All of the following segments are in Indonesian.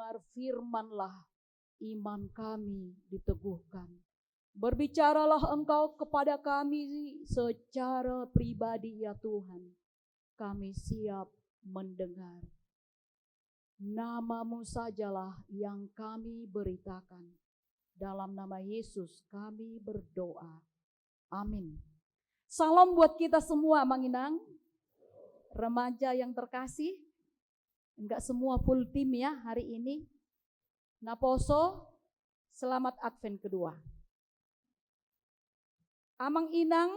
mendengar firman-Lah, iman kami diteguhkan. Berbicaralah Engkau kepada kami secara pribadi ya Tuhan. Kami siap mendengar. Nama-Mu sajalah yang kami beritakan. Dalam nama Yesus kami berdoa. Amin. Salam buat kita semua, Manginang. Remaja yang terkasih. Enggak semua full tim ya hari ini. Naposo, selamat Advent kedua. Amang Inang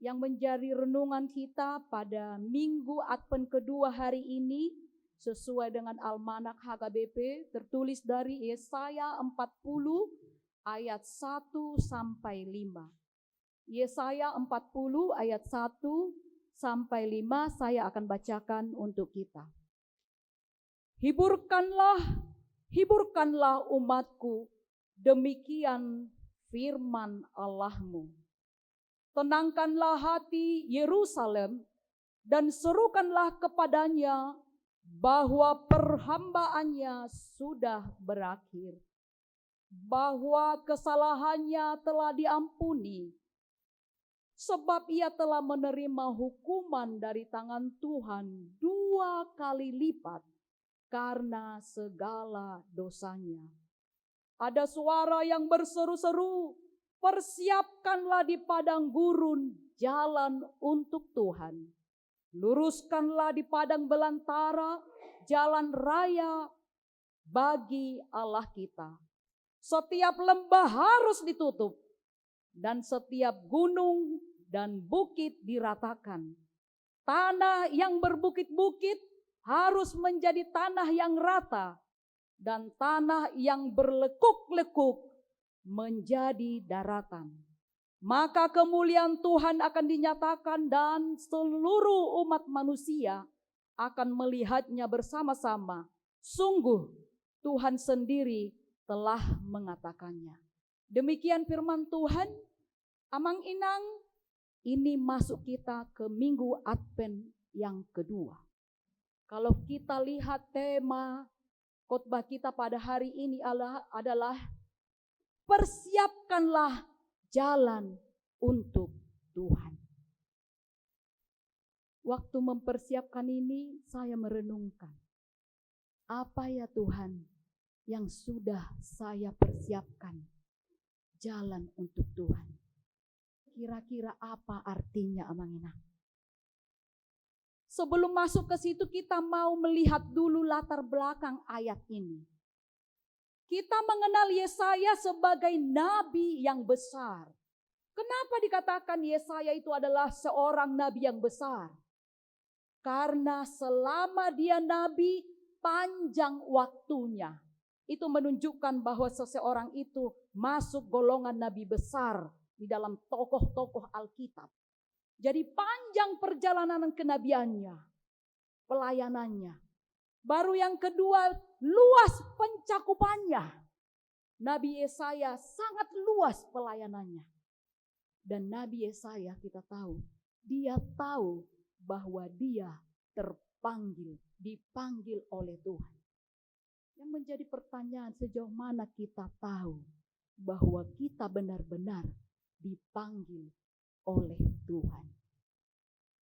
yang menjadi renungan kita pada Minggu Advent kedua hari ini sesuai dengan Almanak HKBP tertulis dari Yesaya 40 ayat 1 sampai 5. Yesaya 40 ayat 1 sampai 5 saya akan bacakan untuk kita. Hiburkanlah umatku, demikian firman Allahmu. Tenangkanlah hati Yerusalem dan serukanlah kepadanya bahwa perhambaannya sudah berakhir, bahwa kesalahannya telah diampuni, sebab ia telah menerima hukuman dari tangan Tuhan 2 kali lipat karena segala dosanya. Ada suara yang berseru-seru, persiapkanlah di padang gurun jalan untuk Tuhan. Luruskanlah di padang belantara jalan raya bagi Allah kita. Setiap lembah harus ditutup dan setiap gunung dan bukit diratakan. Tanah yang berbukit-bukit harus menjadi tanah yang rata dan tanah yang berlekuk-lekuk menjadi daratan. Maka kemuliaan Tuhan akan dinyatakan dan seluruh umat manusia akan melihatnya bersama-sama. Sungguh Tuhan sendiri telah mengatakannya. Demikian firman Tuhan. Amang Inang, ini masuk kita ke Minggu Advent yang kedua. Kalau kita lihat tema khotbah kita pada hari ini adalah persiapkanlah jalan untuk Tuhan. Waktu mempersiapkan ini saya merenungkan, apa ya Tuhan yang sudah saya persiapkan jalan untuk Tuhan. Kira-kira apa artinya, Amang Inang? Sebelum masuk ke situ kita mau melihat dulu latar belakang ayat ini. Kita mengenal Yesaya sebagai nabi yang besar. Kenapa dikatakan Yesaya itu adalah seorang nabi yang besar? Karena selama dia nabi, panjang waktunya. Itu menunjukkan bahwa seseorang itu masuk golongan nabi besar di dalam tokoh-tokoh Alkitab. Jadi panjang perjalanan kenabiannya, pelayanannya. Baru yang kedua, luas pencakupannya. Nabi Yesaya sangat luas pelayanannya. Dan Nabi Yesaya kita tahu, dia tahu bahwa dia dipanggil oleh Tuhan. Yang menjadi pertanyaan, sejauh mana kita tahu bahwa kita benar-benar dipanggil oleh Tuhan.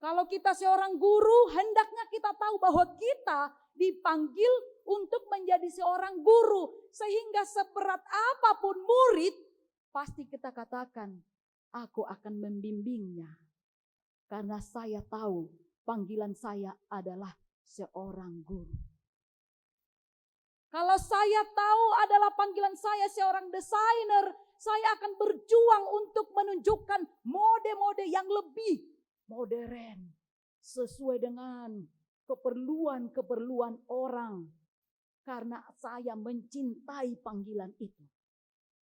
Kalau kita seorang guru, hendaknya kita tahu bahwa kita dipanggil untuk menjadi seorang guru. Sehingga seberat apapun murid, pasti kita katakan, aku akan membimbingnya. Karena saya tahu panggilan saya adalah seorang guru. Kalau saya tahu adalah panggilan saya seorang desainer, saya akan berjuang untuk menunjukkan mode-mode yang lebih modern, sesuai dengan keperluan orang. Karena saya mencintai panggilan itu.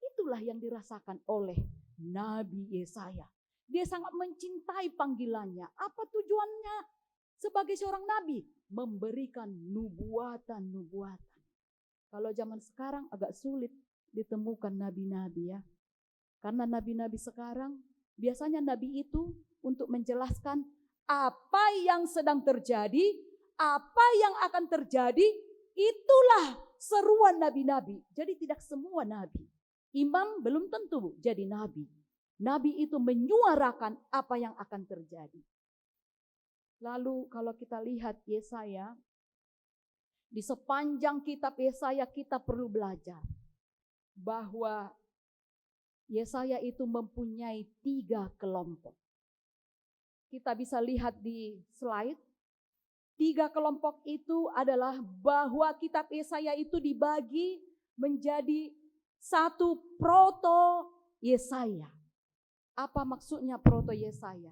Itulah yang dirasakan oleh Nabi Yesaya. Dia sangat mencintai panggilannya. Apa tujuannya sebagai seorang nabi? Memberikan nubuatan-nubuatan. Kalau zaman sekarang agak sulit ditemukan nabi-nabi ya. Karena nabi-nabi sekarang biasanya nabi itu untuk menjelaskan apa yang sedang terjadi, apa yang akan terjadi, itulah seruan nabi-nabi. Jadi tidak semua nabi. Imam belum tentu jadi nabi. Nabi itu menyuarakan apa yang akan terjadi. Lalu kalau kita lihat Yesaya, di sepanjang kitab Yesaya kita perlu belajar bahwa Yesaya itu mempunyai 3 kelompok. Kita bisa lihat di slide. 3 kelompok itu adalah bahwa kitab Yesaya itu dibagi menjadi satu proto Yesaya. Apa maksudnya proto Yesaya?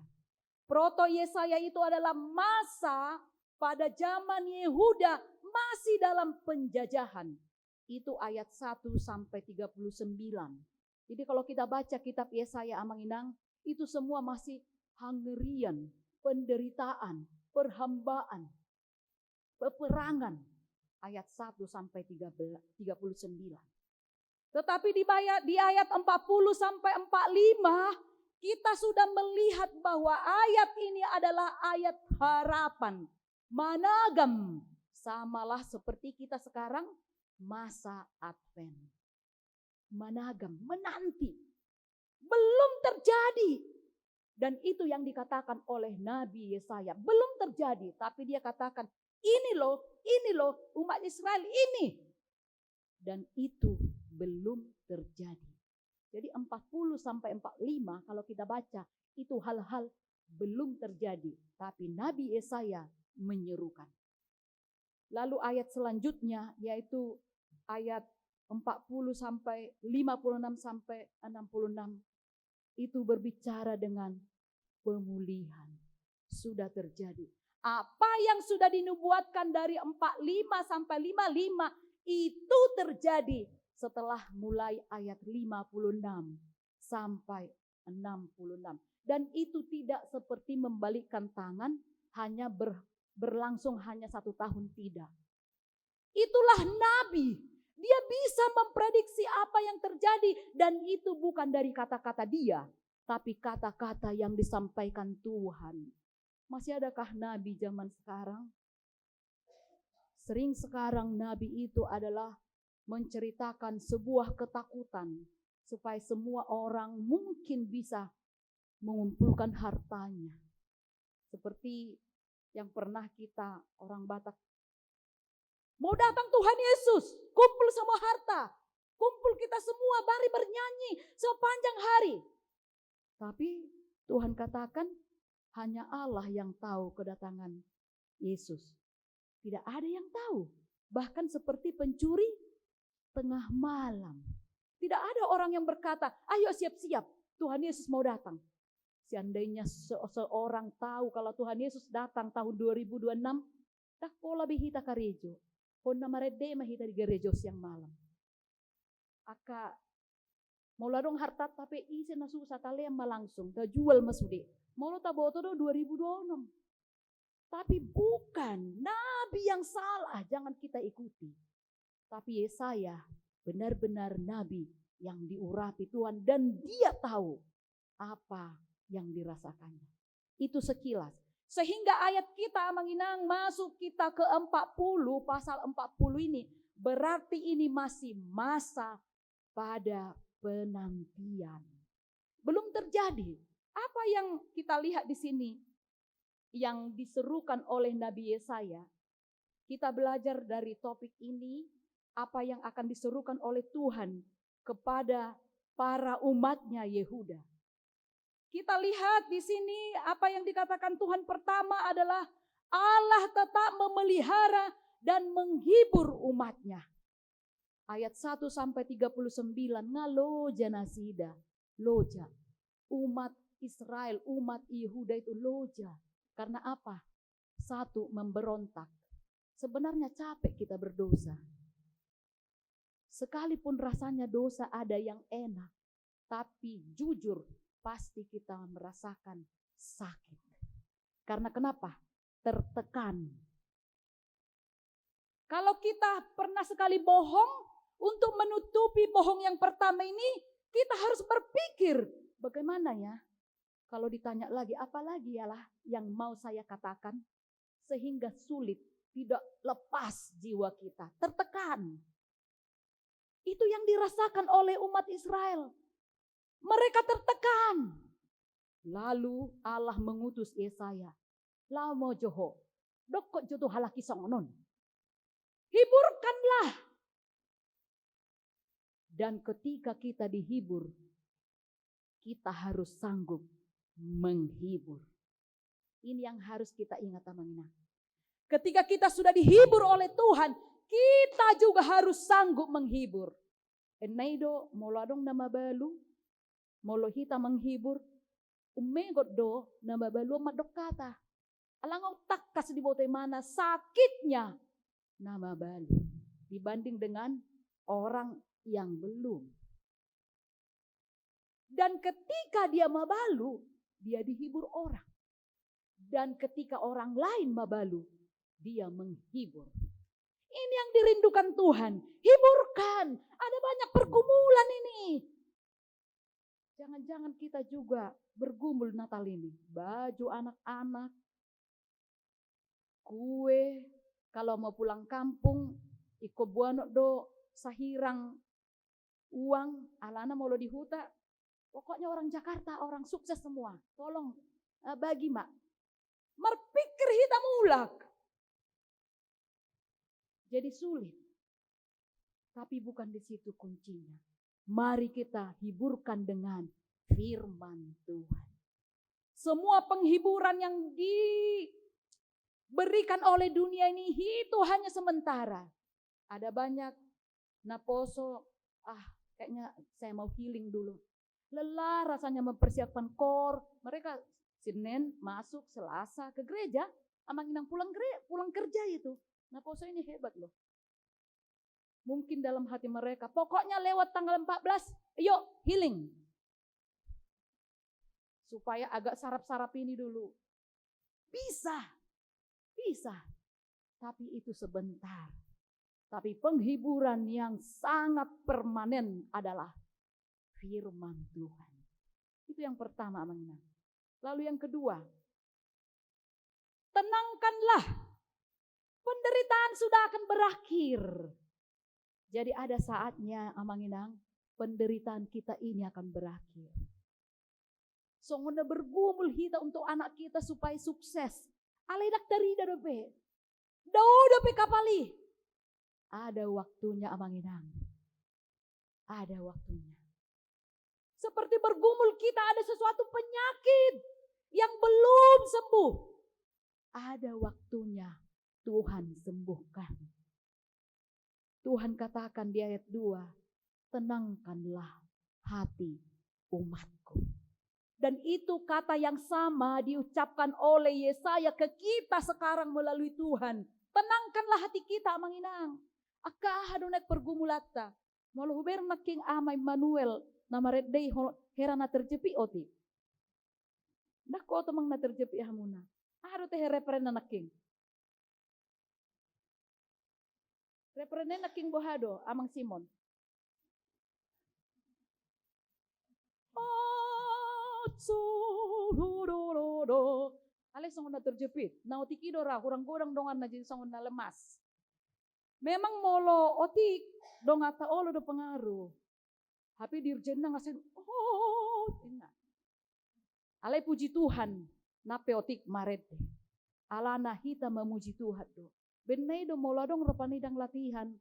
Proto Yesaya itu adalah masa pada zaman Yehuda masih dalam penjajahan. Itu ayat 1 sampai 39. Jadi kalau kita baca kitab Yesaya Amanginang, itu semua masih hangerian, penderitaan, perhambaan, peperangan. Ayat 1 sampai 39. Tetapi di ayat 40 sampai 45, kita sudah melihat bahwa ayat ini adalah ayat harapan. Managam, samalah seperti kita sekarang masa Advent. Managam, menanti. Belum terjadi. Dan itu yang dikatakan oleh Nabi Yesaya. Belum terjadi, tapi dia katakan, ini loh umat Israel ini. Dan itu belum terjadi. Jadi 40 sampai 45 kalau kita baca itu hal-hal belum terjadi. Tapi Nabi Yesaya menyerukan. Lalu ayat selanjutnya yaitu ayat 40 sampai 56 sampai 66. Itu berbicara dengan pemulihan. Sudah terjadi. Apa yang sudah dinubuatkan dari 45 sampai 55 itu terjadi. Setelah mulai ayat 56 sampai 66. Dan itu tidak seperti membalikkan tangan hanya berlangsung hanya 1 tahun, tidak. Itulah nabi. Dia bisa memprediksi apa yang terjadi. Dan itu bukan dari kata-kata dia. Tapi kata-kata yang disampaikan Tuhan. Masih adakah nabi zaman sekarang? Sering sekarang nabi itu adalah menceritakan sebuah ketakutan supaya semua orang mungkin bisa mengumpulkan hartanya. Seperti yang pernah kita orang Batak, mau datang Tuhan Yesus, kumpul semua harta, kumpul kita semua mari bernyanyi sepanjang hari. Tapi Tuhan katakan hanya Allah yang tahu kedatangan Yesus. Tidak ada yang tahu. Bahkan seperti pencuri tengah malam. Tidak ada orang yang berkata, ayo siap-siap, Tuhan Yesus mau datang. Seandainya seorang tahu kalau Tuhan Yesus datang tahun 2026, tak pola bihita karejo. Honda marede mahita di gerejo siang malam. Aka mau ladong harta tapi isi na susah tali yang malangsung, ta jual masudi. Mau lo taboto do 2026. Tapi bukan nabi yang salah, jangan kita ikuti. Tapi Yesaya benar-benar nabi yang diurapi Tuhan dan dia tahu apa yang dirasakannya. Itu sekilas. Sehingga ayat kita menginang masuk kita ke 40, pasal 40 ini. Berarti ini masih masa pada penantian. Belum terjadi. Apa yang kita lihat di sini yang diserukan oleh Nabi Yesaya? Kita belajar dari topik ini apa yang akan diserukan oleh Tuhan kepada para umatnya Yehuda. Kita lihat di sini apa yang dikatakan Tuhan pertama adalah Allah tetap memelihara dan menghibur umatnya. Ayat 1 sampai 39, ngaloja nasida, loja. Umat Israel, umat Yehuda itu loja. Karena apa? 1, memberontak. Sebenarnya capek kita berdosa. Sekalipun rasanya dosa ada yang enak, tapi jujur pasti kita merasakan sakit. Karena kenapa? Tertekan. Kalau kita pernah sekali bohong, untuk menutupi bohong yang pertama ini, kita harus berpikir, bagaimana ya? Kalau ditanya lagi, apa lagi yalah yang mau saya katakan? Sehingga sulit, tidak lepas jiwa kita, tertekan. Itu yang dirasakan oleh umat Israel. Mereka tertekan. Lalu Allah mengutus Yesaya. Lamo joho. Dokot joto halaki songonon. Hiburkanlah. Dan ketika kita dihibur, kita harus sanggup menghibur. Ini yang harus kita ingat, teman-teman. Ketika kita sudah dihibur oleh Tuhan, kita juga harus sanggup menghibur. Enaido moladong nama balu, molo hita menghibur, umegot do nama balu madok kata. Alangau takkas di bote mana sakitnya nama balu dibanding dengan orang yang belum. Dan ketika dia mabalu, dia dihibur orang. Dan ketika orang lain mabalu, dia menghibur. Ini yang dirindukan Tuhan. Hiburkan. Ada banyak pergumulan ini. Jangan-jangan kita juga bergumul Natal ini. Baju anak-anak. Kue. Kalau mau pulang kampung. Iko buano do sahirang uang. Alana mau lo di huta. Pokoknya orang Jakarta, orang sukses semua. Tolong bagi mak. Merpikir hitam ulak. Jadi sulit. Tapi bukan di situ kuncinya. Mari kita hiburkan dengan firman Tuhan. Semua penghiburan yang diberikan oleh dunia ini itu hanya sementara. Ada banyak naposo, kayaknya saya mau healing dulu. Lelah rasanya mempersiapkan kor. Mereka Senin masuk, Selasa ke gereja. Amanginang pulang kerja itu. Nah poso ini hebat loh. Mungkin dalam hati mereka, pokoknya lewat tanggal 14, yuk healing. Supaya agak sarap-sarap ini dulu. Bisa. Tapi itu sebentar. Tapi penghiburan yang sangat permanen adalah firman Tuhan. Itu yang pertama, amanginang. Lalu yang kedua, tenangkanlah. Penderitaan sudah akan berakhir. Jadi ada saatnya, amanginang, penderitaan kita ini akan berakhir. Songona bergumul kita untuk anak kita supaya sukses. Aledak dari dadope. Dadope kapali. Ada waktunya, amanginang. Ada waktunya. Seperti bergumul kita ada sesuatu penyakit yang belum sembuh. Ada waktunya Tuhan sembuhkan. Tuhan katakan di ayat 2, tenangkanlah hati umatku. Dan itu kata yang sama diucapkan oleh Yesaya ke kita sekarang melalui Tuhan. Tenangkanlah hati kita, amanginang. Akah hadunek pergumulata. Malu huber naking amay Manuel na maredday hera na terjepi oti. Nako to mang na terjepi hamuna. Ado te repren na naking. Repren na naking bohado amang Simon. Alay sangon na terjepit. Na otik idora kurang-kurang dongan na jadi sangon na lemas. Memang molo otik dong ata olo do pengaruh. Tapi dirjen na ngasen tinggal. Alay puji Tuhan nape otik maret. Alana hita memuji Tuhan do. Benai do molo dong ropanidang latihan.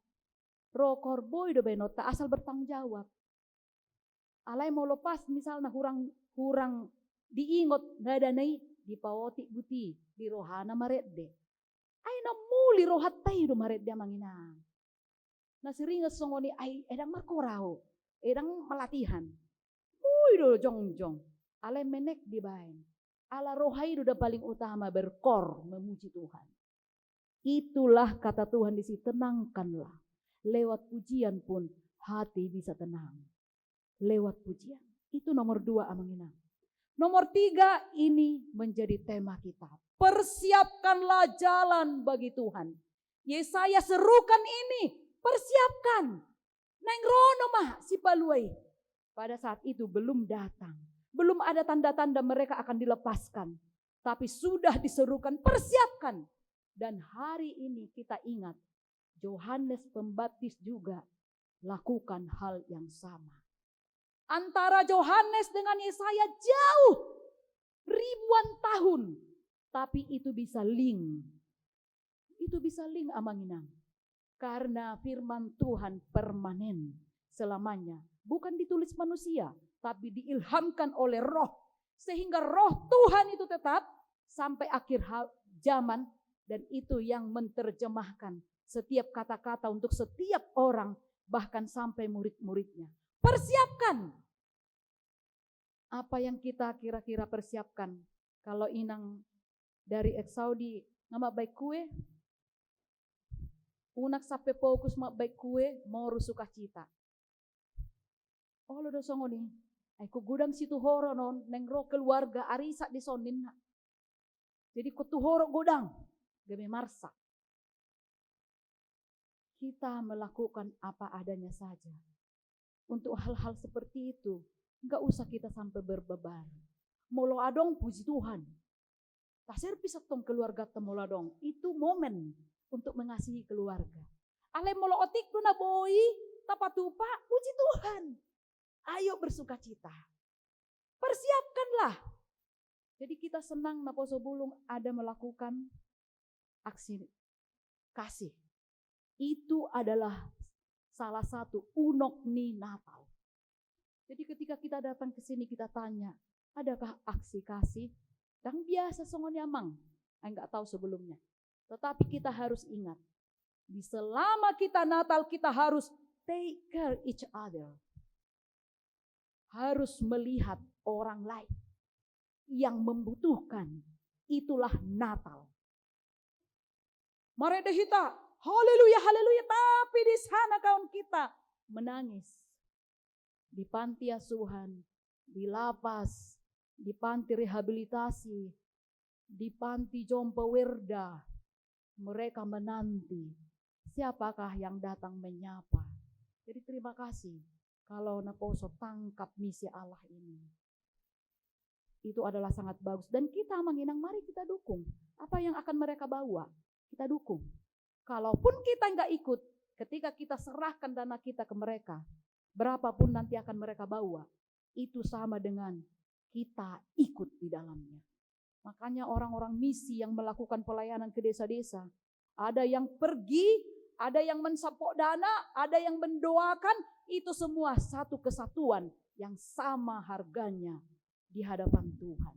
Ro korboy do benota asal bertanggung jawab. Alay mau lepas misalnya hurang diingot ngadanai di pawotik buti di rohana maredde. Ay na muli rohatai do maredde manginang. Na seringa songoni ay edang markorao, edang melatihan. Uy do jongjong. Alay menek di bain. Ala rohai do da paling utama berkor memuji Tuhan. Itulah kata Tuhan di situ, tenangkanlah. Lewat pujian pun hati bisa tenang. Lewat pujian. Itu nomor 2 amanginang. Nomor 3 ini menjadi tema kita. Persiapkanlah jalan bagi Tuhan. Yesaya serukan ini. Persiapkan. Neng rono mah si paluai. Pada saat itu belum datang. Belum ada tanda-tanda mereka akan dilepaskan. Tapi sudah diserukan persiapkan. Dan hari ini kita ingat. Yohanes Pembaptis juga lakukan hal yang sama. Antara Yohanes dengan Yesaya jauh ribuan tahun, tapi itu bisa link. Itu bisa link amanginang. Karena firman Tuhan permanen selamanya. Bukan ditulis manusia, tapi diilhamkan oleh Roh. Sehingga Roh Tuhan itu tetap sampai akhir zaman. Dan itu yang menerjemahkan setiap kata-kata untuk setiap orang, bahkan sampai murid-muridnya. Persiapkan. Apa yang kita kira-kira persiapkan? Kalau inang dari Saudi ngamak baik kue, unak sampai fokus mak baik kue, mau sukacita. Oh lo dosongo nih, aku gudang situ horo non, neng ro keluarga arisa di sonin. Jadi kutu horo gudang, gede marsa. Kita melakukan apa adanya saja. Untuk hal-hal seperti itu, enggak usah kita sampai berbeban. Molo adong puji Tuhan. Tasir bisa tong keluarga temoladong. Itu momen untuk mengasihi keluarga. Ale molo otik tu na boy, tapatupa, puji Tuhan. Ayo bersukacita. Persiapkanlah. Jadi kita senang na poso bulung ada melakukan aksi kasih. Itu adalah salah satu unok ni Natal. Jadi ketika kita datang ke sini kita tanya, adakah aksi kasih? Dan biasa songonya mang, enggak tahu sebelumnya. Tetapi kita harus ingat, di selama kita Natal kita harus take care each other. Harus melihat orang lain yang membutuhkan. Itulah Natal. Mari dehita, haleluya, haleluya. Tapi di sana kawan kita menangis. Di panti asuhan, di lapas, di panti rehabilitasi, di panti Jompo Werda. Mereka menanti siapakah yang datang menyapa. Jadi terima kasih kalau Naposo tangkap misi Allah ini. Itu adalah sangat bagus. Dan kita menginang, mari kita dukung. Apa yang akan mereka bawa, kita dukung. Kalaupun kita enggak ikut, ketika kita serahkan dana kita ke mereka, berapapun nanti akan mereka bawa, itu sama dengan kita ikut di dalamnya. Makanya orang-orang misi yang melakukan pelayanan ke desa-desa, ada yang pergi, ada yang mensapok dana, ada yang mendoakan, itu semua satu kesatuan yang sama harganya di hadapan Tuhan.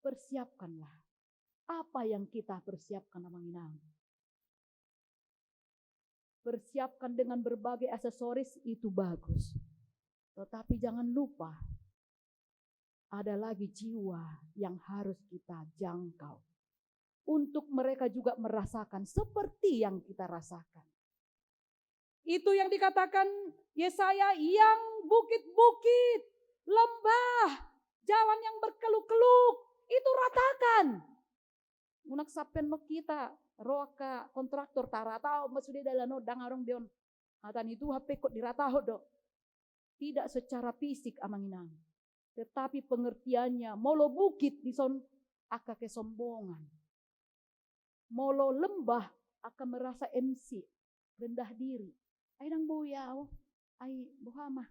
Persiapkanlah. Apa yang kita persiapkan amanginang? Persiapkan dengan berbagai aksesoris itu bagus. Tetapi jangan lupa, ada lagi jiwa yang harus kita jangkau. Untuk mereka juga merasakan seperti yang kita rasakan. Itu yang dikatakan Yesaya, yang bukit-bukit, lembah, jalan yang berkeluk-keluk, itu ratakan. Unak sapen mo kita, roka kontraktor taratao, masude dalano dangarong dion. Atan itu HP kok dirataho do. Tidak secara fisik amanginang. Tetapi pengertiannya, molo bukit dison aka kesombongan. Molo lembah akan merasa MC, rendah diri. Ay nang boyaw, ay buhama.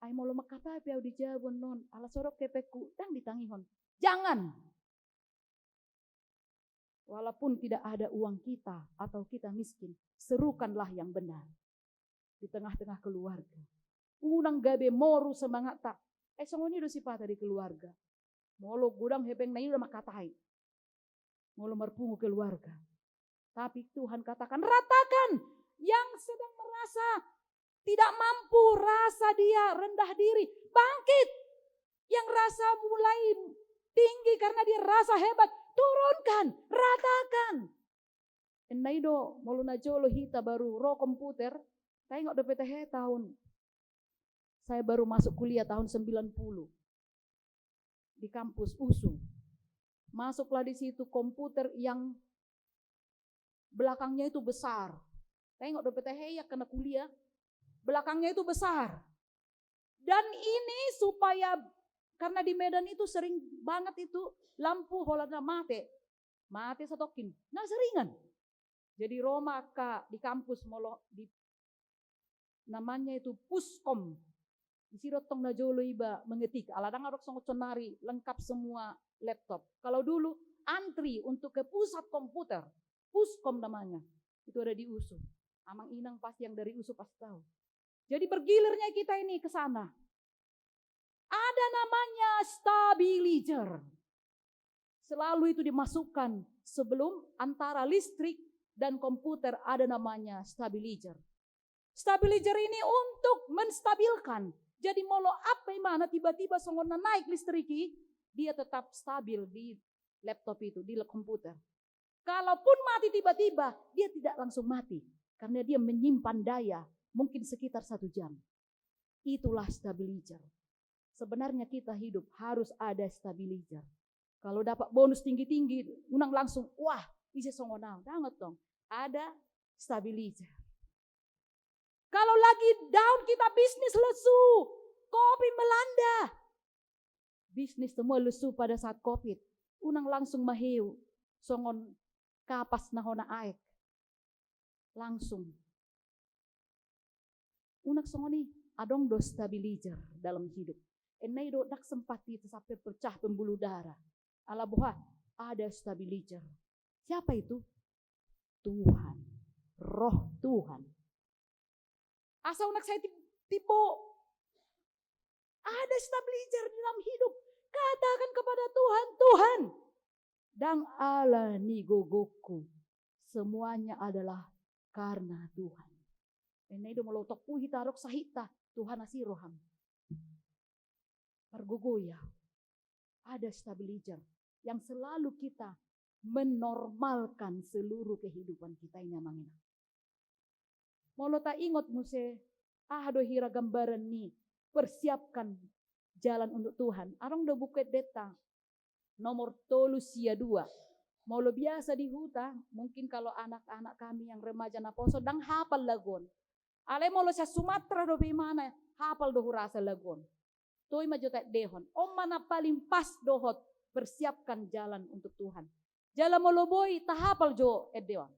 Ay molo makatapi au dijabon non, ala sorok kepeku, dang ditangihon. Jangan. Walaupun tidak ada uang kita atau kita miskin, serukanlah yang benar. Di tengah-tengah keluarga. Unang gabe moru semangat tak. Songoni do sipata di keluarga. Molo gudang hebeng na udah makatai. Molo merpungu keluarga. Tapi Tuhan katakan, ratakan yang sedang merasa tidak mampu, rasa dia rendah diri, bangkit. Yang rasa mulai tinggi karena dia rasa hebat, turunkan, ratakan. Enaido molo na jolo hita baru ro komputer, tayo ngok dapet tahun. Saya baru masuk kuliah tahun 90 di kampus USU. Masuklah di situ komputer yang belakangnya itu besar. Tengok dapet ya kena kuliah. Belakangnya itu besar. Dan ini supaya, karena di Medan itu sering banget itu lampu holanda mate. Mate satokin. Nah seringan. Jadi Roma di kampus molo di Namanya itu Puskom. Di sini tong na jolo iba mengetik. Aladang arok songot sonari lengkap semua laptop. Kalau dulu antri untuk ke pusat komputer, Puskom namanya. Itu ada di USU. Amang Inang pasti yang dari USU pasti tahu. Jadi bergilirnya kita ini ke sana. Ada namanya stabilizer. Selalu itu dimasukkan sebelum antara listrik dan komputer ada namanya stabilizer. Stabilizer ini untuk menstabilkan. Jadi molo apa mana tiba-tiba songona naik listriki, dia tetap stabil di laptop itu, di komputer. Kalaupun mati tiba-tiba, dia tidak langsung mati. Karena dia menyimpan daya mungkin sekitar 1 jam. Itulah stabilizer. Sebenarnya kita hidup harus ada stabilizer. Kalau dapat bonus tinggi-tinggi, unang langsung, wah, bisa songona. Danget dong, ada stabilizer. Kalau lagi down kita bisnis lesu, COVID melanda. Bisnis semua lesu pada saat COVID. Unang langsung maheu, songon kapas nahona aek. Langsung. Unak songoni adong do stabilizer dalam hidup. Enai do dak sempati sampai pecah pembuluh darah. Ala boha ada stabilizer. Siapa itu? Tuhan. Roh Tuhan. Asa unak saya tipe ada stabilizer dalam hidup. Katakan kepada Tuhan, Tuhan. Dan Allah ni gogoku. Semuanya adalah karena Tuhan. Enai do melotok puhi tarok sahita. Tuhan asiroham. Pergogoya. Ada stabilizer yang selalu kita menormalkan seluruh kehidupan kita ini amangina. Molo ta ingot muse do hira gambaran ni persiapkan jalan untuk Tuhan. Arong do buket deta nomor 32. Molo biasa di huta, mungkin kalau anak-anak kami yang remaja na poso dang hafal lagon. Ale molo sa Sumatera do bimana hafal do hurasa lagon. Toy majota dehon. Om mana paling pas dohot persiapkan jalan untuk Tuhan. Jalan molo boy tahapal jo edeon.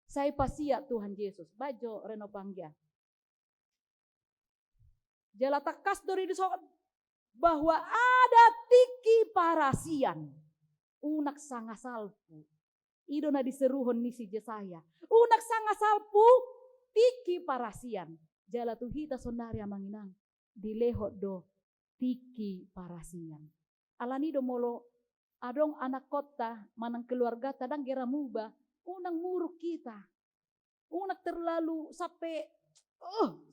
Saya pasia Tuhan Yesus. Bajo reno panggia. Jala takas dori disokot bahwa ada tiki parasian. Unak sanga salpu. Ido na diseruhon ni si Jesaya. Unak sanga salpu tiki parasian. Jala tuhita sonari amanginang. Dilehot do tiki parasian. Alani do molo adong anak kota manang keluarga tadang gera muba. Unang muruk kita. Unak terlalu sampai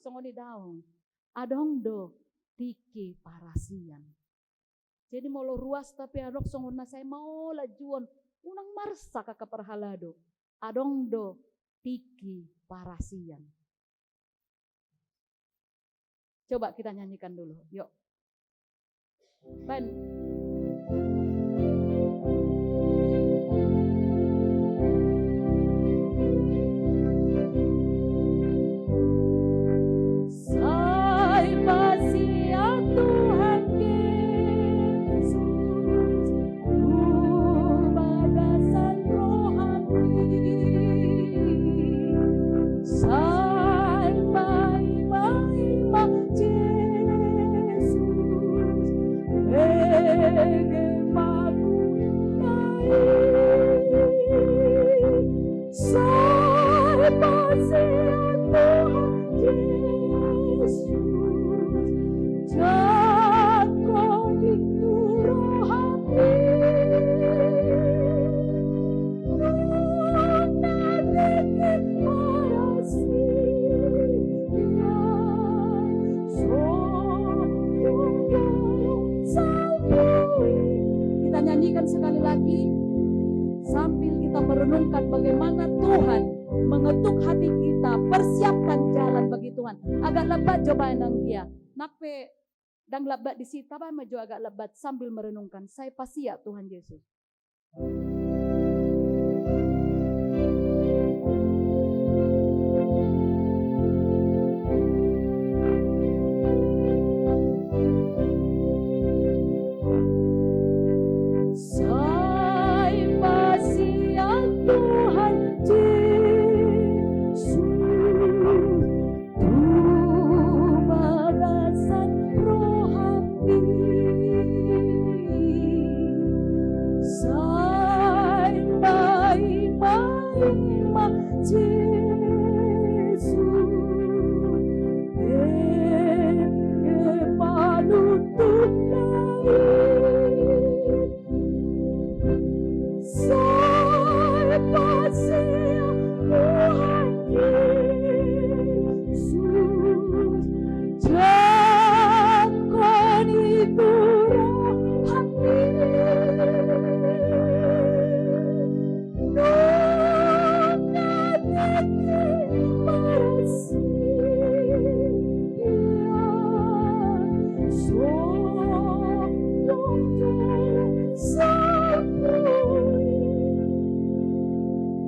songoni daun. Adong do tiki parasian. Jadi molo ruas tapi adok songona saya mau lajuan. Unang marsa kakak perhalado. Adong do tiki parasian. Coba kita nyanyikan dulu. Yuk. Ben. Sekali lagi sambil kita merenungkan bagaimana Tuhan mengetuk hati kita, persiapkan jalan bagi Tuhan. Agak lebat coba nang dia. Nakpe dang lebat di sita ba majo agak lebat sambil merenungkan. Saya pasti ya Tuhan Yesus. Tuhan Yesus,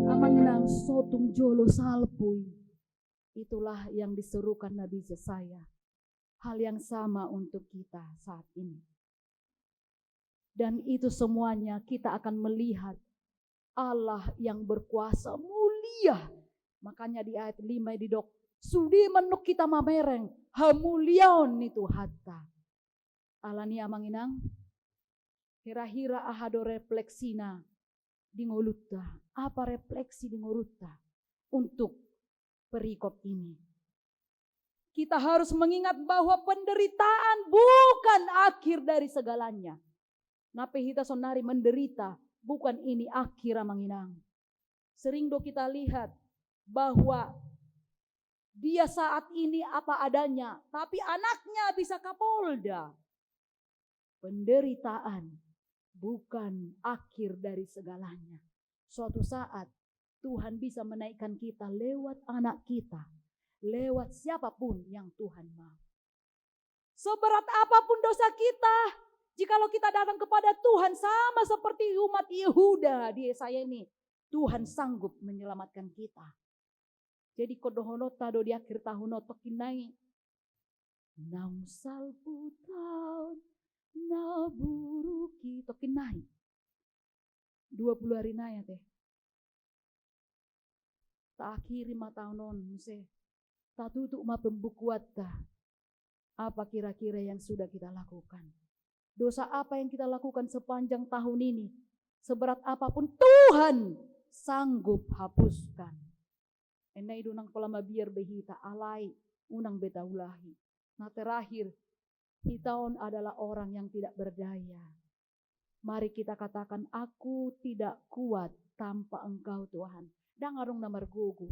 Amanginang sotung jolo salpui. Itulah yang diserukan Nabi Yesaya. Hal yang sama untuk kita saat ini. Dan itu semuanya kita akan melihat Allah yang berkuasa mulia. Makanya di ayat 5 didok, sudi menuk kita mamereng, hamuliaon itu hatta. Alani amanginang, hira-hira ahado refleksina di ngolutta. Apa refleksi di ngolutta untuk perikop ini? Kita harus mengingat bahwa penderitaan bukan akhir dari segalanya. Nape hita sonari menderita, bukan ini akhir amanginang. Sering do kita lihat bahwa dia saat ini apa adanya, tapi anaknya bisa kapolda. Penderitaan bukan akhir dari segalanya. Suatu saat Tuhan bisa menaikkan kita lewat anak kita, lewat siapapun yang Tuhan mau. Seberat apapun dosa kita, jikalau kita datang kepada Tuhan sama seperti umat Yehuda di Yesaya ini, Tuhan sanggup menyelamatkan kita. Jadi kodohono tado di akhir tahun tokinai naum salbu tahun na buruki tokinai 20 hari naya teh. Tak akhiri tahun muse. Tak tutup ma pembukuat dah. Apa kira-kira yang sudah kita lakukan? Dosa apa yang kita lakukan sepanjang tahun ini? Seberat apapun Tuhan sanggup hapuskan. Enai dunang pelama biar behita alai unang betaulahi. Nah terakhir, hitaon adalah orang yang tidak berdaya. Mari kita katakan, aku tidak kuat tanpa Engkau Tuhan. Dangarong namar gugu.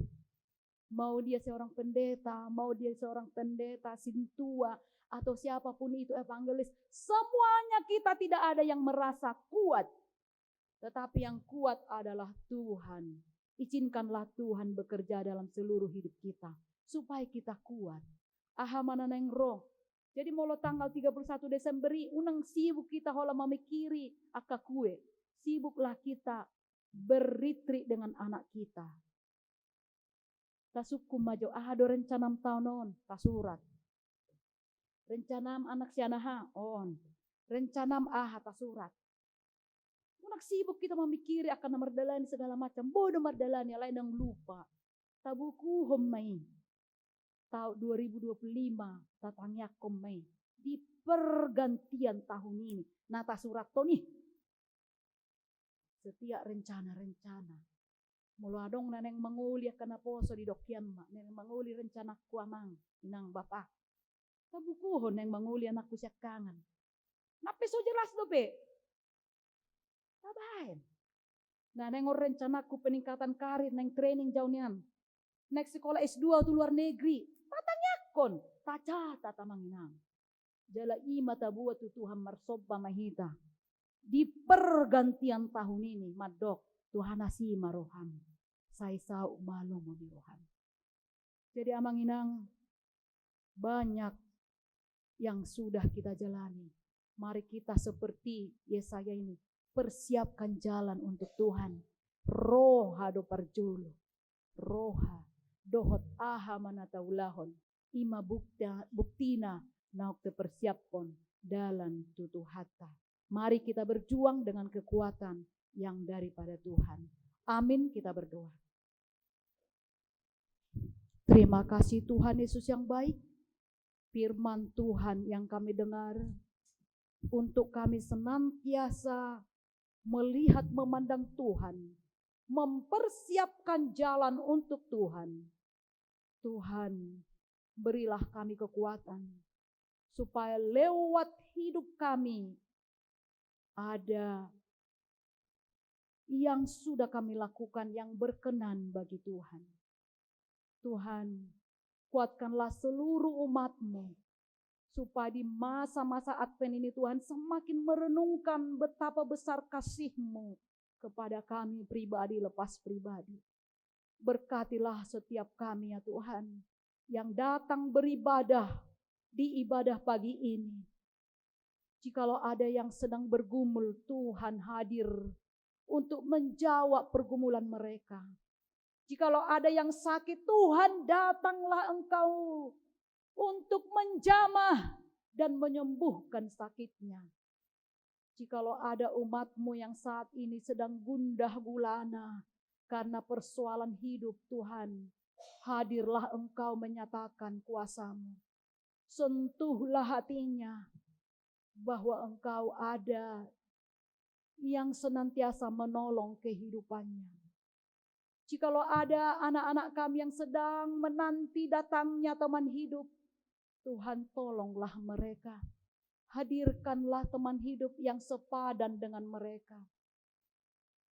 Mau dia seorang pendeta, mau dia seorang pendeta sintua, atau siapapun itu evangelis. Semuanya kita tidak ada yang merasa kuat. Tetapi yang kuat adalah Tuhan. Izinkanlah Tuhan bekerja dalam seluruh hidup kita. Supaya kita kuat. Aha mana neng roh. Jadi molo tanggal 31 Desemberi, unang sibuk kita hola memikiri aka kue. Sibuklah kita berretreat dengan anak kita. Tasukum majo, ahado rencanam tahun tasurat. Rencanam anak sianaha, on. Rencanam tasurat. Unak sibuk kita memikiri akan nomor dalani segala macam. Bodoh nomor dalani, lain yang lupa. Tabuku homai. Tahun 2025 tatangnya komai di pergantian tahun ini nata surat to nih setiap rencana mulu adong naneng manguli akan poso di dokian mak neneng manguli rencana kuamang inang bapak tabukuhon neng manguli anakku siak kangen nape so jelas do be tabain nah neng rencanaku peningkatan karir neng training jaunian next sekolah S2 tu luar negeri kon tata manginang jala ima tabuat Tuhan marsoba mahita di pergantian tahun ini madok Tuhan nasi maroham saya sau malu mo di roham. Jadi amanginang banyak yang sudah kita jalani. Mari kita seperti Yesaya ini persiapkan jalan untuk Tuhan. Roha do parjolo, roha dohot aha manataulahon. Ima buktina nauk terpersiapkan dalam tutu hata. Mari kita berjuang dengan kekuatan yang daripada Tuhan. Amin, kita berdoa. Terima kasih Tuhan Yesus yang baik. Firman Tuhan yang kami dengar. Untuk kami senantiasa melihat memandang Tuhan. Mempersiapkan jalan untuk Tuhan. Tuhan berilah kami kekuatan supaya lewat hidup kami ada yang sudah kami lakukan yang berkenan bagi Tuhan. Tuhan, kuatkanlah seluruh umat-Mu supaya di masa-masa Advent ini Tuhan semakin merenungkan betapa besar kasih-Mu kepada kami pribadi lepas pribadi. Berkatilah setiap kami ya Tuhan yang datang beribadah di ibadah pagi ini. Jikalau ada yang sedang bergumul, Tuhan hadir untuk menjawab pergumulan mereka. Jikalau ada yang sakit, Tuhan datanglah Engkau untuk menjamah dan menyembuhkan sakitnya. Jikalau ada umat-Mu yang saat ini sedang gundah gulana karena persoalan hidup, Tuhan, hadirlah Engkau menyatakan kuasa-Mu. Sentuhlah hatinya bahwa Engkau ada yang senantiasa menolong kehidupannya. Jikalau ada anak-anak kami yang sedang menanti datangnya teman hidup, Tuhan tolonglah mereka. Hadirkanlah teman hidup yang sepadan dengan mereka.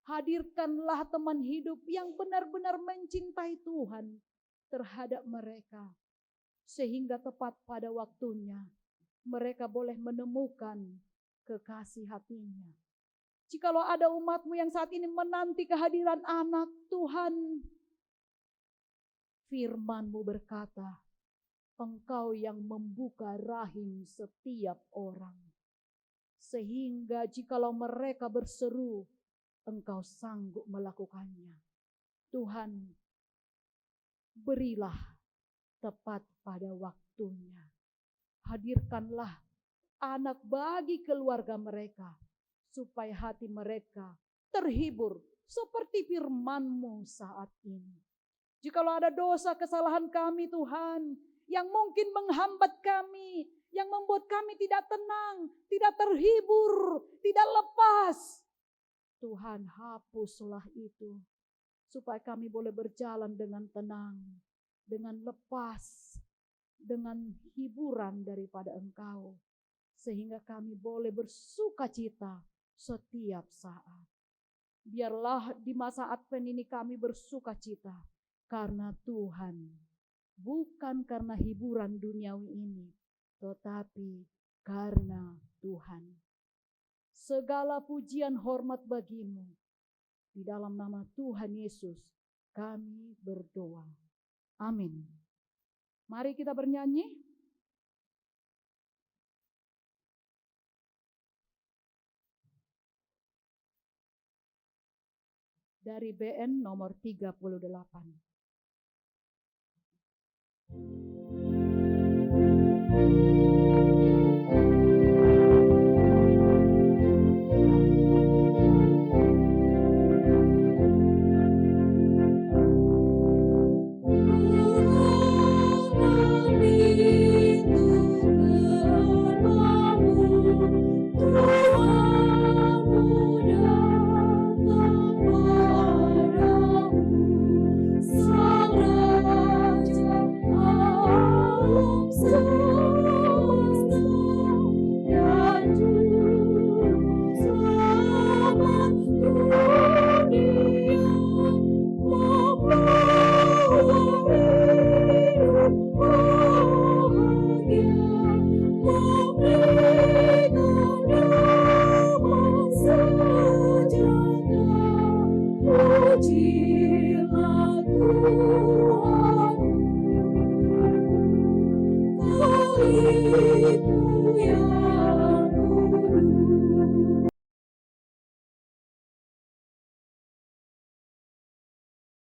Hadirkanlah teman hidup yang benar-benar mencintai Tuhan terhadap mereka. Sehingga tepat pada waktunya mereka boleh menemukan kekasih hatinya. Jikalau ada umat-Mu yang saat ini menanti kehadiran anak, Tuhan, firman-Mu berkata, Engkau yang membuka rahim setiap orang. Sehingga jikalau mereka berseru, Engkau sanggup melakukannya. Tuhan, berilah tepat pada waktunya. Hadirkanlah anak bagi keluarga mereka, supaya hati mereka terhibur seperti firman-Mu saat ini. Jikalau ada dosa kesalahan kami, Tuhan, yang mungkin menghambat kami, yang membuat kami tidak tenang, tidak terhibur, tidak lepas, Tuhan, hapuslah itu, supaya kami boleh berjalan dengan tenang, dengan lepas, dengan hiburan daripada Engkau, sehingga kami boleh bersukacita setiap saat. Biarlah di masa Advent ini kami bersukacita karena Tuhan, bukan karena hiburan duniawi ini, tetapi karena Tuhan. Segala pujian hormat bagi-Mu. Di dalam nama Tuhan Yesus kami berdoa. Amin. Mari kita bernyanyi. Dari BN nomor 38.